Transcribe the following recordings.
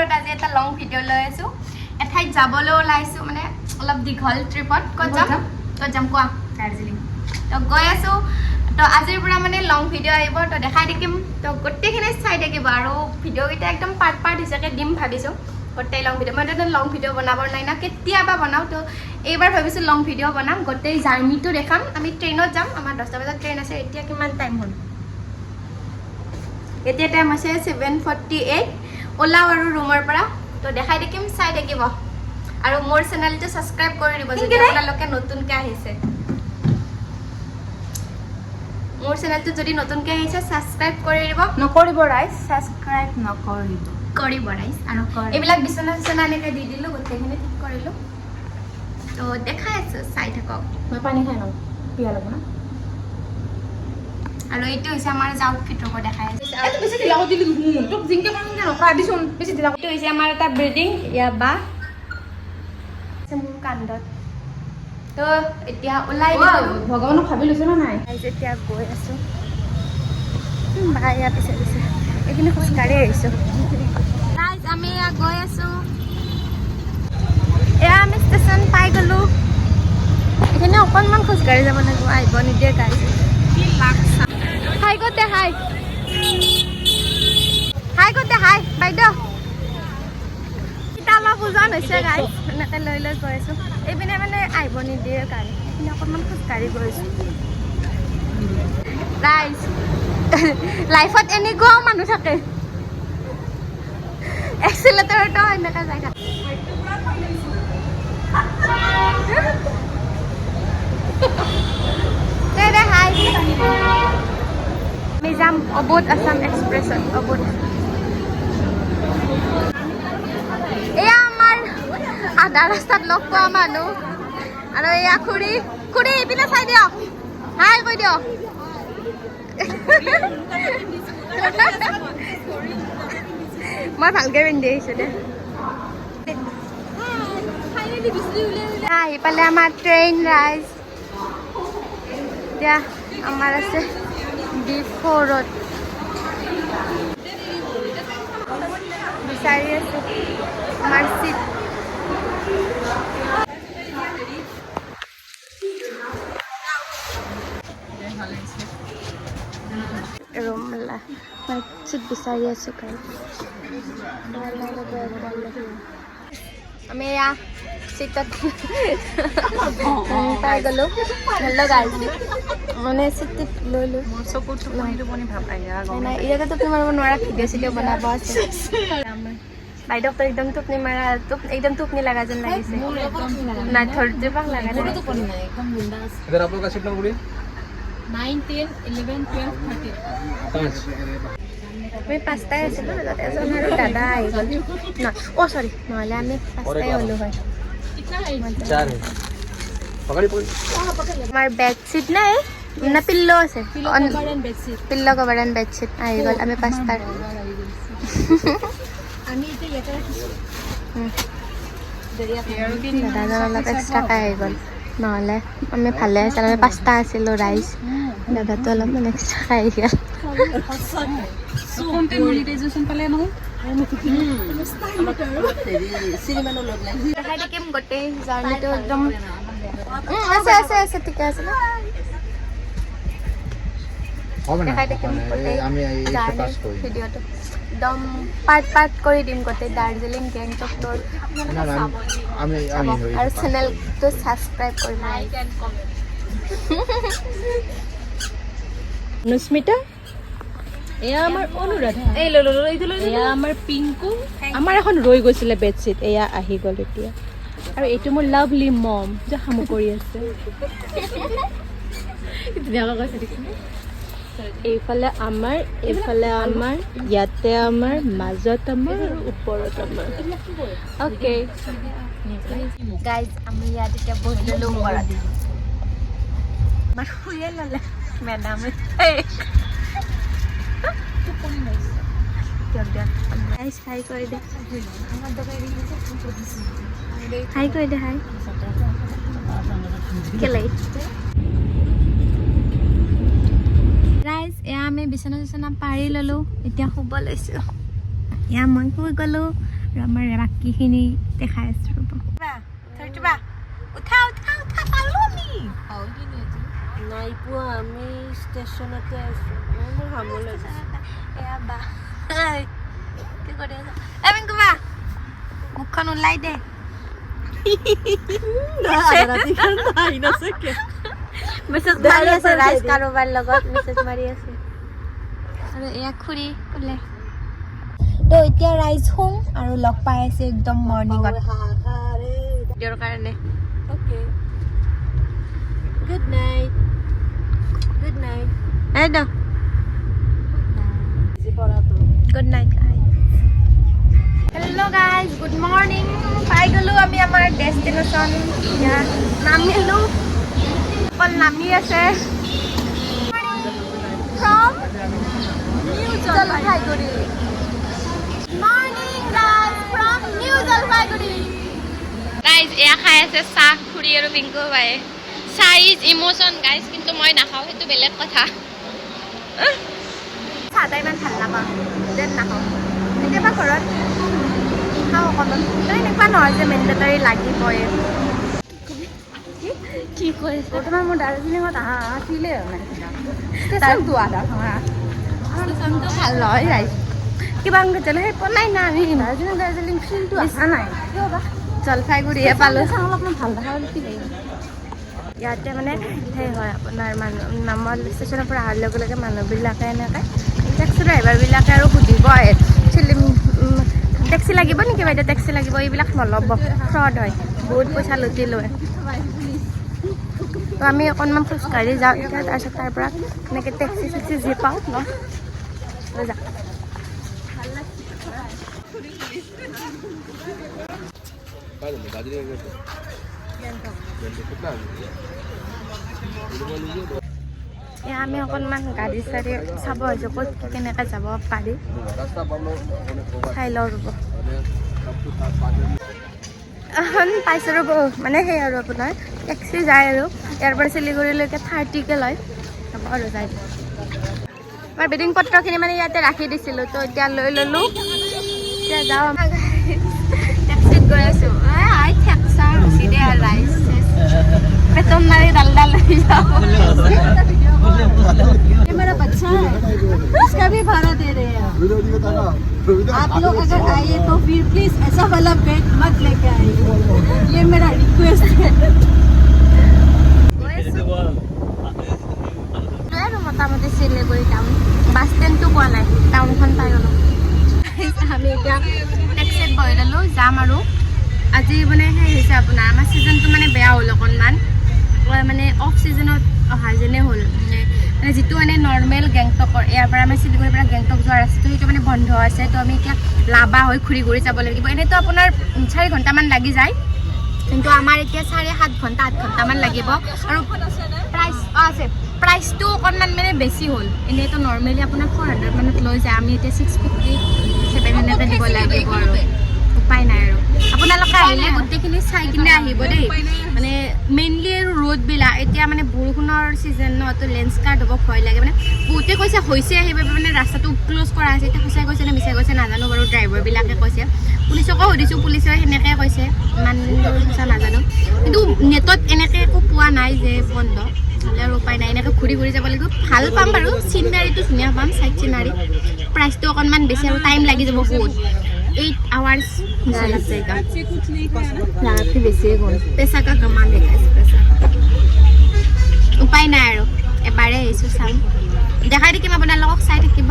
ওপৰত আজি এটা লং ভিডিঅ' লৈ আছোঁ এঠাইত যাবলৈ ওলাইছোঁ মানে অলপ দীঘল ট্ৰিপত ক'ত যাম কোৱা দাৰ্জিলিং তো গৈ আছোঁ তো আজিৰ পৰা মানে লং ভিডিঅ' আহিব তো দেখাই থাকিম তো গোটেইখিনি চাই থাকিব আৰু ভিডিঅ'কেইটা একদম পাৰ্ট হিচাপে দিম ভাবিছোঁ গোটেই লং ভিডিঅ' মই তো লং ভিডিঅ' বনাব নাই না কেতিয়াবা বনাওঁ তো এইবাৰ ভাবিছোঁ লং ভিডিঅ' বনাম গোটেই জাৰ্ণিটো দেখাম আমি ট্ৰেইনত যাম আমাৰ 10টা বজাত ট্ৰেইন আছে এতিয়া কিমান টাইম হ'ল এতিয়া টাইম আছে 7:48 ওলাওঁ আৰু ৰুমৰ পৰা তো দেখাই থাকিম চাই থাকিব আৰু মোৰ চেনেলটো ছাবস্ক্ৰাইব কৰি দিব যদি আপোনালোকে নতুনকৈ আহিছে মোৰ চেনেলটো যদি নতুনকৈ আহিছে ছাবস্ক্ৰাইব কৰি দিব নকৰিব ৰাইজ ছাবস্ক্ৰাইব নকৰিব ৰাইজ আৰু এইবিলাক বিচনা এনেকৈ দি দিলোঁ গোটেইখিনি ঠিক কৰিলোঁ তো দেখাই আছোঁ চাই থাকক মই পানী খাই লওঁ পিয়া লাগিব না আৰু এইটো হৈছে আমাৰ আউটফিটৰ পৰা দেখাই আছে বেছি ঢিলা কৰি দিলি দেখোন তোক জিংকে পানী নকৰা দিচোন বেছি ঢিলা এইটো হৈছে আমাৰ এটা বিল্ডিং ইয়াৰ বা মোৰ কাণ্ডত তো এতিয়া ওলাই ভগৱানক ভাবি লৈছে না নাই এতিয়া গৈ আছোঁ বা ইয়াৰ পিছে এইখিনি খোজকাঢ়ি আহিছোঁ আমি এয়া গৈ আছোঁ এয়া আমি ষ্টেচন পাই গ'লোঁ এইখিনি অকণমান খোজকাঢ়ি যাব লাগিব আহিব নিদিয়ে গাড়ী হাই ক'তে হাই ক'তে হাই বাইদেউ এতিয়া অলপ ওজন হৈছে গাড়ী এনেকৈ লৈ গৈ আছোঁ এইপিনে মানে আহিব নিদিয়ে গাড়ী এইখিনি অকণমান খোজকাঢ়ি গৈ আছোঁ ৰাইজ লাইফত এনেকুৱাও মানুহ থাকে এক্সিলেটৰটো এনেকৈ যায় থাকে হাই আমি যাম অবোধ আছাম এক্সপ্ৰেছত অবোধ এয়া আমাৰ আধা ৰাস্তাত লগ পোৱা মানুহ আৰু এয়া খুৰী এইপিনে চাই দিয়ক হাই কৈ দিয়ক মই ভালকৈ পিন্ধি আহিছোঁ দে আহি পালে আমাৰ ট্ৰেইন ৰাইজ এতিয়া আমাৰ আছে D4ত বিচাৰি আছোঁ আমাৰ চিট ৰুমলা মই চিট বিচাৰি আছোঁ আমি এয়া চিটত পাই গ'লোঁ হেল্ল' গাইজ মানে চিটত লৈ নাই ইয়াতে টোপনি মাৰিব নোৱাৰা ভিডিঅ' বনাব আছে বাইদেউক তো একদম টোপনি মাৰা একদম টোপনি লগা যেন লাগিছে নাই ধৈৰ্য পাক লগা নাই 9, 10, 11, 12, 13. আমি 5টাই আছিলোঁ তাতে এজন আৰু দাদা আহি গ'ল চৰি নহ'লে আমি 5টাই হ'লোঁ হয় আমাৰ বেডশ্বীট নাই না পিল্লো আছে পিল্লো কভাৰ এণ্ড বেডশ্বীট আহি গ'ল আমি 5টাৰ দাদাজন অলপ এক্সট্ৰাকৈ আহি গ'ল নহ'লে আমি ভালে আছিলোঁ আমি 5টা আছিলোঁ ৰাইজ দাদাটো অলপমান এক্সট্ৰাকৈ আহি গ'ল দেখাই থাকিম গোটেই জাৰ্ণিটো একদম আছে ঠিকে আছে দেখাই থাকিম গোটেই জাৰ্ণি ভিডিঅ'টো একদম পাৰ্ট কৰি দিম গোটেই দাৰ্জিলিং গেংটকটোৰ আৰু চেনেলটো ছাবস্ক্ৰাইব কৰিম অনুস্মিতা এয়া আমাৰ অনুৰাধা এয়া আমাৰ পিংকু আমাৰ এখন ৰৈ গৈছিলে বেডশ্বীট এয়া আহি গ'ল এতিয়া আৰু এইটো মোৰ লাভলি মম যে সামু কৰি আছে এইফালে আমাৰ ইয়াতে আমাৰ মাজত আমাৰ আৰু ওপৰত আমাৰ অ'কে গাইজ আমি ইয়াত এতিয়া বহি ল'লোঁ ওপৰত আমাৰ শুয়ে ল'লে মেডামে হাই কৰি দে হাই কৰি দে হাই কেলে ৰাইজ এয়া আমি বিচনা পাৰি ল'লোঁ এতিয়া শুব লৈছোঁ এয়া মই শুই গ'লোঁ আমাৰ বাকীখিনি দেখাই আছোঁ ৰ'ব উঠা উঠা উঠা পালোঁ আমি নাই পোৱা আমি ষ্টেচনতে আছোঁ মোৰ হামো লাগিছে এয়া বা কি কৰি আছা এমিন কুবা মুখখন ওলাই দে মেছেজ মাৰি আছে ৰাইজ কাৰোবাৰ লগত মেছেজ মাৰি আছে আৰু এয়া খুৰী ওলাই তো এতিয়া ৰাইজ হোম আৰু লগ পাই আছে একদম মৰ্ণিঙত ভিডিঅ'ৰ কাৰণে okay good night good night একদম good night hello' guys good morning পাই গ'লোঁ আমি আমাৰ ডেষ্টিনেশ্যন এতিয়া নামিলোঁ অকল নামি আছে from new Jalpaiguri morning guys from new Jalpaiguri guys এয়া খাই আছে চাহ খুৰী আৰু পিংকু বাই চাহ ইজ ইম'চন গাইজ কিন্তু মই নাখাওঁ সেইটো বেলেগ কথা চাহ তাই ইমান ভাল নাপাওঁ যেন নাখাওঁ কেতিয়াবা ঘৰত খাওঁ অকণমান তই এনেকুৱা নহয় যে মেণ্ডেটৰী লাগিবই কি কৈ আছে বৰ্তমান মোৰ দাৰ্জিলিঙত আছিলে ষ্টেচনটো আধা ষ্টেচনটো ভাল নহয় ৰাইজ কিবা অংগজল সেই পলাই না আমি দাৰ্জিলিং ফিল্ডটো অহা নাই কিয় বা জলপাইগুৰিহে পালোঁ অলপমান ভাল দেখা বুলি কি ইয়াতে মানে সেই হয় আপোনাৰ মানুহ নামৰ ষ্টেচনৰ পৰা অহাৰ লগে লগে মানুহবিলাকে এনেকৈ টেক্সি ড্ৰাইভাৰবিলাকে আৰু সুধিব টেক্সি লাগিব নেকি বাইদেউ টেক্সি লাগিব এইবিলাক নল'ব ফ্ৰড হয় বহুত পইচা লুটি লয় তো আমি অকণমান খোজকাঢ়ি যাওঁ এতিয়া তাৰপিছত তাৰ পৰা এনেকৈ টেক্সি চেক্সি যি পাওঁ লৈ যাওঁ এয়া আমি অকণমান গাড়ী চাড়ী চাব আহিছোঁ ক'ত কেনেকৈ যাব পাৰি চাই লওঁ ৰ'ব পাইছোঁ ৰ'ব মানে সেই আৰু আপোনাৰ টেক্সি যায় আৰু ইয়াৰ পৰা শিলিগুৰিলৈকে 30কৈ লয় হ'ব আৰু যায় আমাৰ বেডিং পত্ৰখিনি মানে ইয়াতে ৰাখি দিছিলোঁ তো এতিয়া লৈ ল'লোঁ এতিয়া যাওঁ টেক্সিত গৈ আছোঁ আই ঠেকচা ৰচি দে আৰু ৰাইজ বেতন মাৰি ডাল লৈ যাওঁ ये मेरा बच्चा है इसका भी भाड़ा दे रहे हैं आप लोग अगर आइए तो फिर प्लीज ऐसा वाला बेड मत लेके आइए ये मेरा रिक्वेस्ट है আৰু মোটামুটি শিলিগুৰি টাউন বাছ ষ্টেণ্ডটো পোৱা নাই টাউনখন পাই গ'লোঁ আমি এতিয়া টেক্সিত বহি ল'লোঁ যাম আৰু আজি মানে সেই হৈছে আপোনাৰ আমাৰ ছিজনটো মানে বেয়া হ'ল অকণমান মানে অফ ছিজনত অহা যেনে হ'ল মানে যিটো মানে নৰ্মেল গেংটকৰ ইয়াৰ পৰা আমি শিলিগুৰিৰ পৰা গেংটক যোৱা ৰাস্তাটো সেইটো মানে বন্ধ আছে তো আমি এতিয়া লাভা হৈ ঘূৰি ঘূৰি যাব লাগিব এনেইতো আপোনাৰ 4 ঘণ্টামান লাগি যায় কিন্তু আমাৰ এতিয়া 7.5 ঘণ্টা 8 ঘণ্টামান লাগিব আৰু প্ৰাইচ আছে প্ৰাইচটো অকণমান মানে বেছি হ'ল এনেইতো নৰ্মেলি আপোনাৰ 400 মানত লৈ যায় আমি এতিয়া 650 700 দিব লাগিব আৰু উপায় নাই আৰু আপোনালোকে আহিলে গোটেইখিনি চাই কিনে আহিব দেই মানে মেইনলি আৰু ৰোডবিলাক এতিয়া মানে বৰষুণৰ ছিজন ন তো লেন্সকাৰ্ড হ'ব ভয় লাগে মানে বহুতে কৈছে হৈছে সেইবাবে মানে ৰাস্তাটো ক্ল'জ কৰা আছে এতিয়া সঁচাই কৈছে নে মিছাই কৈছে নাজানো বাৰু ড্ৰাইভাৰবিলাকে কৈছে পুলিচকো সুধিছোঁ পুলিচে সেনেকৈ কৈছে ইমান সঁচা নাজানো কিন্তু নেটত এনেকৈ একো পোৱা নাই যে বন্ধ হ'লে আৰু উপায় নাই এনেকৈ ঘূৰি ঘূৰি যাব লাগিব ভাল পাম বাৰু চিনাৰীটো ধুনীয়া পাম চাইড চিনাৰী প্ৰাইচটো অকণমান বেছি আৰু টাইম লাগি যাব বহুত 8 hours लग जाएगा रात भी बेसी गल पैसा का कमा लेगा इस पैसा उपाय নাই আৰু এবাৰে আহিছোঁ চাম দেখাই দিম আপোনালোকক চাই থাকিব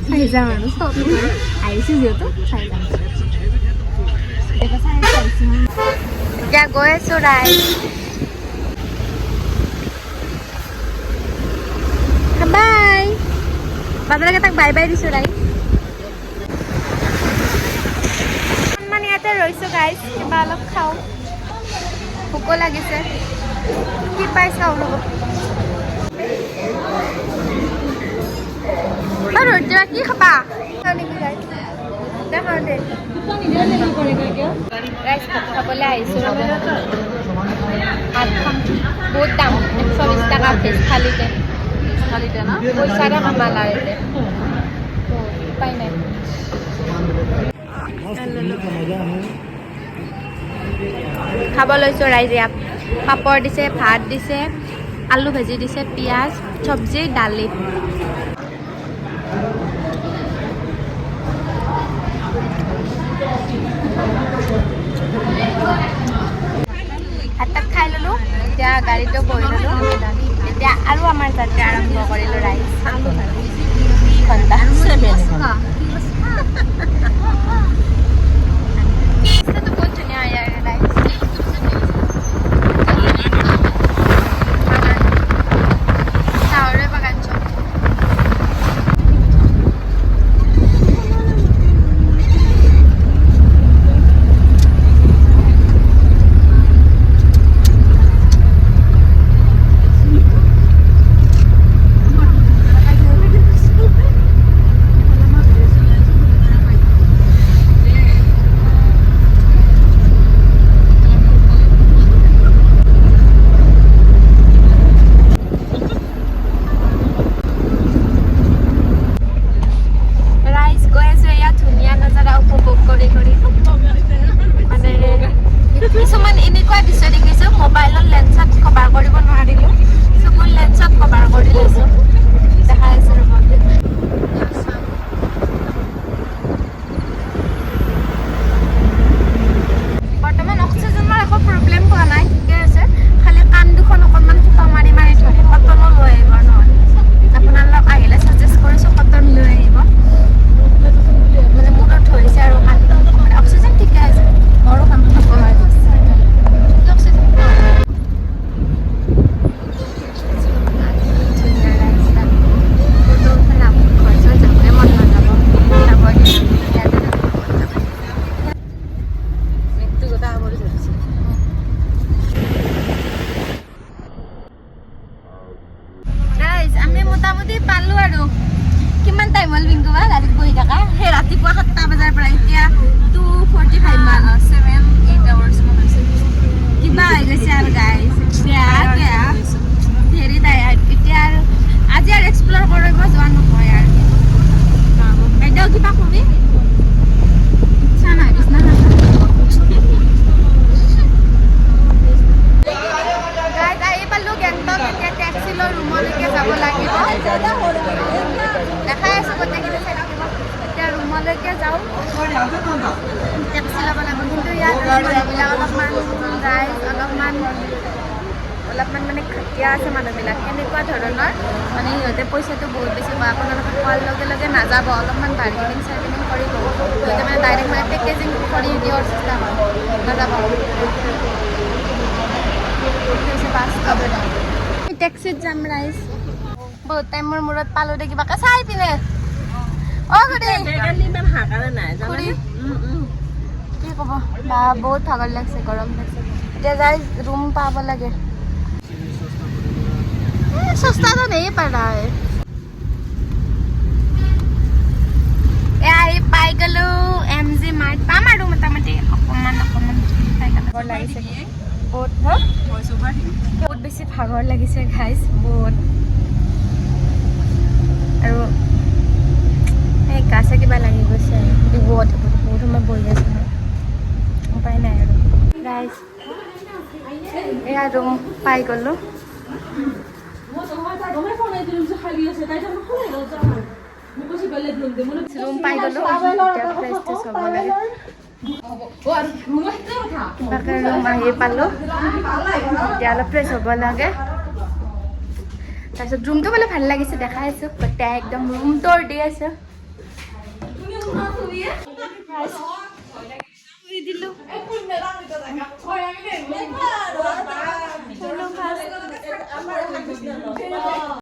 চাই যাম আৰু চব আহিছোঁ যিহেতু চাই যাম এতিয়া গৈ আছোঁ ৰাইজ বাই বাজাৰকে তাক বাই বাই দিছোঁ ৰাইজ মানে ইয়াতে ৰৈছোঁ গাইজ কিবা অলপ খাওঁ ভোকো লাগিছে কি পাই চাওঁ ৰ'ব ৰ'দ কি খাবা নেকি গাইজ দেখাওঁ দে ৰাইজ ভাত খাবলৈ আহিছোঁ ভাত খাম বহুত দাম 120 টকা ভেজ থালিতে পইচাৰে কামালা উপায় নাই খাব লৈছোঁ ৰাইজে পাপৰ দিছে ভাত দিছে আলু ভাজি দিছে পিঁয়াজ চব্জি দালি ভাত তাত খাই ল'লোঁ এতিয়া গাড়ীটো বহি ল'লোঁ এতিয়া আৰু আমাৰ যাত্ৰা আৰম্ভ কৰিলোঁ ৰাইজ ঘণ্টা ৰাস্তাটো বহুত ধুনীয়া ইয়াৰ ৰাইজ চাহৰে বাগান চব কিছুমান এনেকুৱা দৃশ্য দেখিছোঁ মোবাইলৰ লেন্সত কভাৰ কৰিব নোৱাৰিলোঁ চকুৰ লেন্সত কভাৰ কৰি লৈছোঁ দেখাই আছোঁ ৰ'ব বৰ্তমান অক্সিজেনৰ একো প্ৰব্লেম পোৱা নাই ঠিকে আছে খালি কাণ দুখন অকণমান ফুটা মাৰি মাৰি ধৰে কটনো লৈ আহিব নহ'লে আপোনালোক আহিলে ছাজেষ্ট কৰিছোঁ কটন লৈ আহিব মানে মূৰত ধৰিছে আৰু কাণ অক্সিজেন ঠিকে আছে মোৰো কাম নকৰে আমি মোটামুটি পালোঁ আৰু কিমান টাইম হ'ল বিংকুবা গাড়ীত বহি থকা সেই ৰাতিপুৱা 7টা বজাৰ পৰা এতিয়া 2:45 মান 7-8 hours মান হৈছে কিবা হৈ গৈছে আৰু গাইজ হেৰি টায়াৰ্ড এতিয়া আৰু আজি আৰু এক্সপ্ল'ৰ কৰিব যোৱা নহয় আৰু বাইদেউ কিবা কবি চা নাই বিচনা আহি পালোঁ গেংটক এতিয়া টেক্সি লৈ ৰুমলৈকে যাব লাগিব দেখাই আছোঁ গোটেইখিনি চাই থাকিব এতিয়া ৰুমলৈকে যাওঁ টেক্সি ল'ব লাগিব কিন্তু ইয়াত মানুহবিলাক অলপমান মানে খাটিয়া আছে মানুহবিলাক এনেকুৱা ধৰণৰ মানে সিহঁতে পইচাটো বহুত বেছি পায় আপোনালোকে কোৱাৰ লগে লগে নাযাব অলপমান বাৰ্গেনিং চাৰ্গেনিং কৰিব সিহঁতে মানে ডাইৰেক্ট মানে পেকেজিং কৰি দিয়াৰ চেষ্টা কৰে নাযাব টেক্সিত যাম ৰাইজ বহুত টাইমৰ মূৰত পালোঁ দে কিবাকে চাই পিনে কি ক'ব বা বহুত ভাগৰ লাগিছে গৰম লাগিছে এতিয়া যাই ৰুম পাব লাগে সস্তা তো নেই পাৰা আহি পাই গ'লোঁ MG মাৰ্ট পাম আৰু মোটামুটি অকণমান পাই গ'লোঁ লাগিছে বহুত বহুত বেছি ভাগৰ লাগিছে গাইজ বহুত আৰু এই গা চা কিবা লাগি গৈছে আৰু বহুত সময় বহি আছে উপায় নাই আৰু গাইজ এয়া ৰুম পাই গ'লোঁ ৰুম পাই গ'লোঁ এতিয়া ফ্ৰেছ ট্ৰেছ হ'ব লাগে কিবাকে ৰুম আহি পালোঁ এতিয়া অলপ ফ্ৰেছ হ'ব লাগে তাৰপিছত ৰুমটো বোলে ভাল লাগিছে দেখাই আছোঁ গোটেই একদম ৰুম ট'ৰ দি আছে